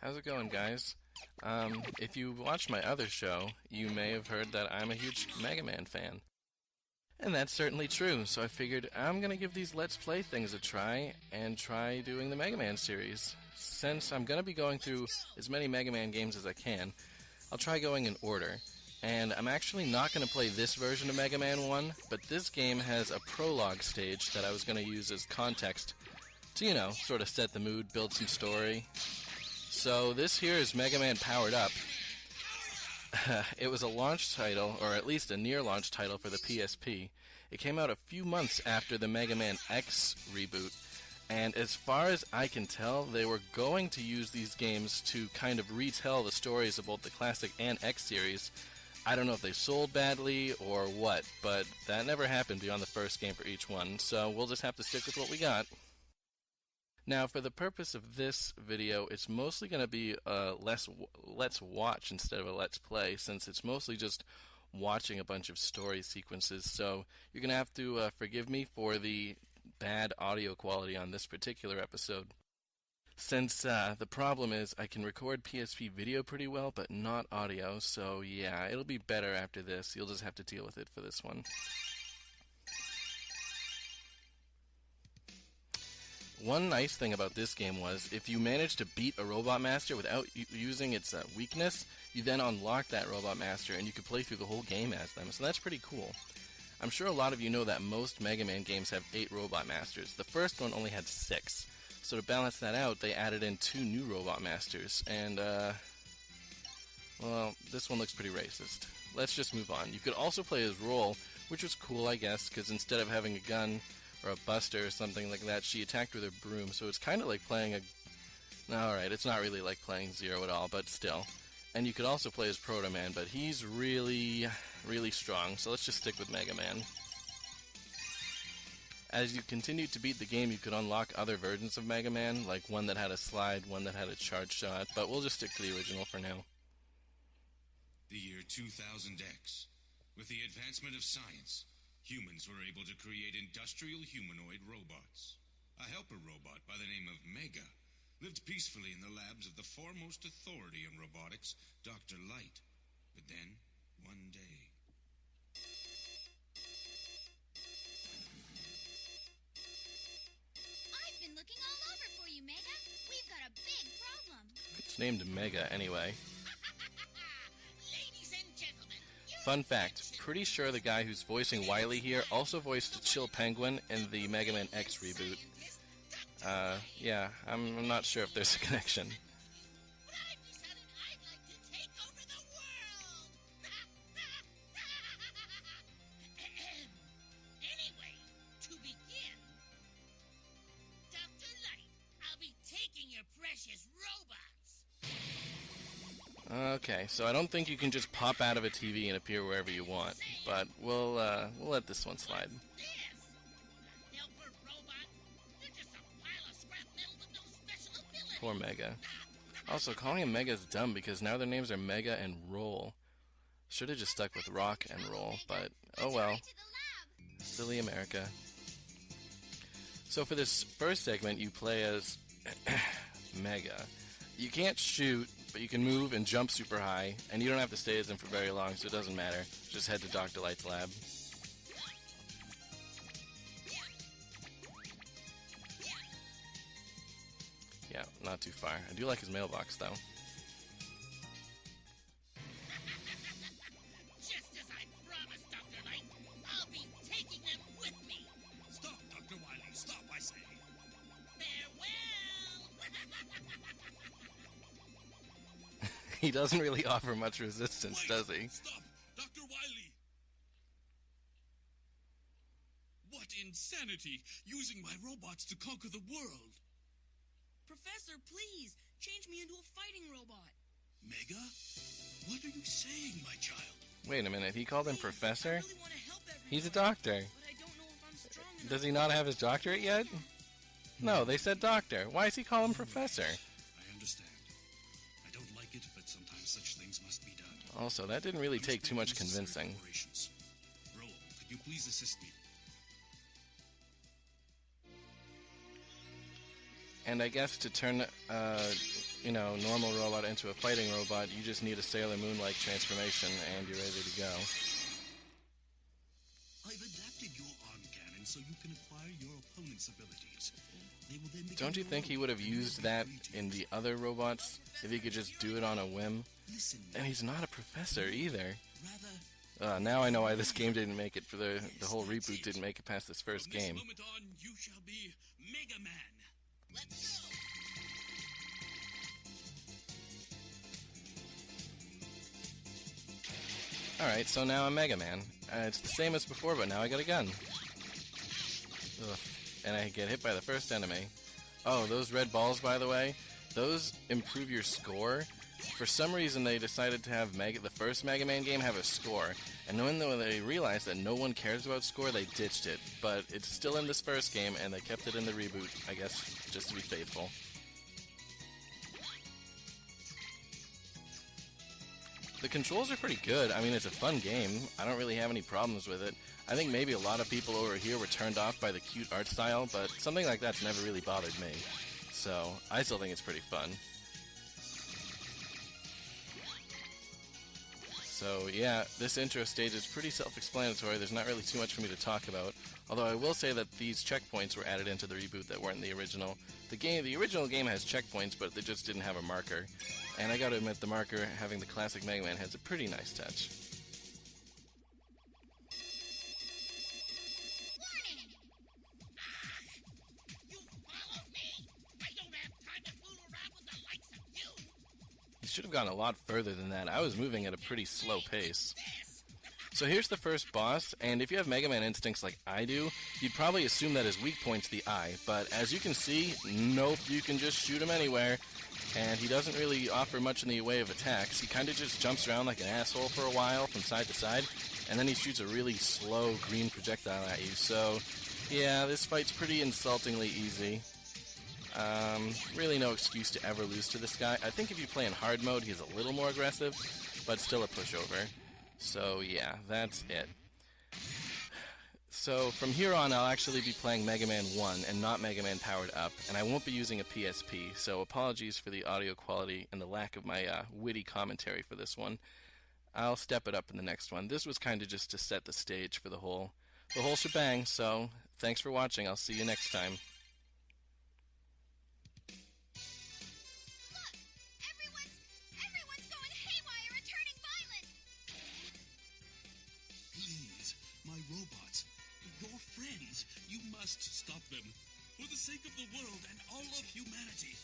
How's it going, guys? If you watched my other show, you may have heard that I'm a huge Mega Man fan. And that's certainly true, so I figured I'm gonna give these Let's Play things a try, and try doing the Mega Man series. Since I'm gonna be going through as many Mega Man games as I can, I'll try going in order. And I'm actually not gonna play this version of Mega Man 1, but this game has a prologue stage that I was gonna use as context to, sort of set the mood, build some story. So this here is Mega Man Powered Up. It was a launch title, or at least a near-launch title for the PSP. It came out a few months after the Mega Man X reboot, and as far as I can tell, they were going to use these games to kind of retell the stories of both the classic and X series. I don't know if they sold badly or what, but that never happened beyond the first game for each one, so we'll just have to stick with what we got. Now, for the purpose of this video, it's mostly going to be a let's watch instead of a let's play, since it's mostly just watching a bunch of story sequences, so you're going to have to forgive me for the bad audio quality on this particular episode. Since the problem is I can record PSP video pretty well, but not audio, so yeah, it'll be better after this. You'll just have to deal with it for this one. One nice thing about this game was, if you managed to beat a Robot Master without using its weakness, you then unlock that Robot Master and you could play through the whole game as them, so that's pretty cool. I'm sure a lot of you know that most Mega Man games have 8 Robot Masters. The first one only had 6. So to balance that out, they added in 2 new Robot Masters, and, well, this one looks pretty racist. Let's just move on. You could also play as Roll, which was cool, I guess, because instead of having a gun or a buster or something like that, she attacked with her broom, so it's kind of like playing a... Alright, it's not really like playing Zero at all, but still. And you could also play as Proto Man, but he's really, really strong, so let's just stick with Mega Man. As you continued to beat the game, you could unlock other versions of Mega Man, like one that had a slide, one that had a charge shot, but we'll just stick to the original for now. The year 2000X. With the advancement of science, humans were able to create industrial humanoid robots. A helper robot by the name of Mega lived peacefully in the labs of the foremost authority in robotics, Dr. Light. But then, one day... I've been looking all over for you, Mega. We've got a big problem. It's named Mega anyway. Ladies and gentlemen, Fun fact, pretty sure the guy who's voicing Wily here also voiced Chill Penguin in the Mega Man X reboot. Yeah, I'm not sure if there's a connection. But I've decided I'd like to take over the world. Anyway, to begin, Dr. Light, I'll be taking your precious robots. Okay, so I don't think you can just pop out of a TV and appear wherever you want, but we'll let this one slide. Poor Mega. Also, calling him Mega is dumb because now their names are Mega and Roll. Should have just stuck with Rock and Roll, but oh well. Silly America. So for this first segment, you play as Mega. You can't shoot, but you can move and jump super high, and you don't have to stay as him for very long, so it doesn't matter. Just head to Dr. Light's lab. Yeah, not too far. I do like his mailbox, though. Just as I promised, Dr. Light, I'll be taking them with me. Stop, Dr. Wily, stop, I say! Farewell! He doesn't really offer much resistance, does he? Stop, Dr. Wily! What insanity! Using my robots to conquer the world! Professor, please, change me into a fighting robot. Mega? What are you saying, my child? Wait a minute, he called him Professor? I really want to help everyone, He's a doctor. but I don't know if I'm strong enough. Does he not have his doctorate yet? No, they said doctor. Why does he call him Professor? I understand. I don't like it, but sometimes such things must be done. Also, that didn't really take too much convincing. Roll, could you please assist me? And I guess to turn normal robot into a fighting robot, you just need a Sailor Moon-like transformation, and you're ready to go. I've adapted your arm cannon so you can acquire your opponent's abilities. They will then become Don't you think he would have used that in the other robots, if he could just do it on a whim? And he's not a professor either. Now I know why this game didn't make it for the whole reboot didn't make it past this first game. From this moment on, you shall be Mega Man. Let's go! Alright, so now I'm Mega Man. It's the same as before, but now I got a gun. Ugh. And I get hit by the first enemy. Oh, those red balls, by the way, those improve your score. For some reason, they decided to have the first Mega Man game have a score. And when they realized that no one cares about score, they ditched it. But it's still in this first game, and they kept it in the reboot, I guess, just to be faithful. The controls are pretty good. I mean, it's a fun game. I don't really have any problems with it. I think maybe a lot of people over here were turned off by the cute art style, but something like that's never really bothered me. So, I still think it's pretty fun. So, yeah, this intro stage is pretty self-explanatory. There's not really too much for me to talk about. Although I will say that these checkpoints were added into the reboot that weren't in the original. The original game has checkpoints, but they just didn't have a marker. And I gotta admit, the marker having the classic Mega Man has a pretty nice touch. Warning! You followed me! I don't have time to fool around with the likes of you! You should have gone a lot further than that. I was moving at a pretty slow pace. So here's the first boss, and if you have Mega Man instincts like I do, you'd probably assume that his weak point's the eye, but as you can see, nope, you can just shoot him anywhere, and he doesn't really offer much in the way of attacks. He kind of just jumps around like an asshole for a while from side to side, and then he shoots a really slow green projectile at you, so yeah, this fight's pretty insultingly easy. Really no excuse to ever lose to this guy. I think if you play in hard mode, he's a little more aggressive, but still a pushover. So yeah, that's it. So from here on, I'll actually be playing Mega Man 1 and not Mega Man Powered Up, and I won't be using a PSP, so apologies for the audio quality and the lack of my witty commentary for this one. I'll step it up in the next one. This was kind of just to set the stage for the whole shebang, so thanks for watching. I'll see you next time. Everyone's going haywire and turning violent. Please, my robots, your friends, you must stop them. For the sake of the world and all of humanity,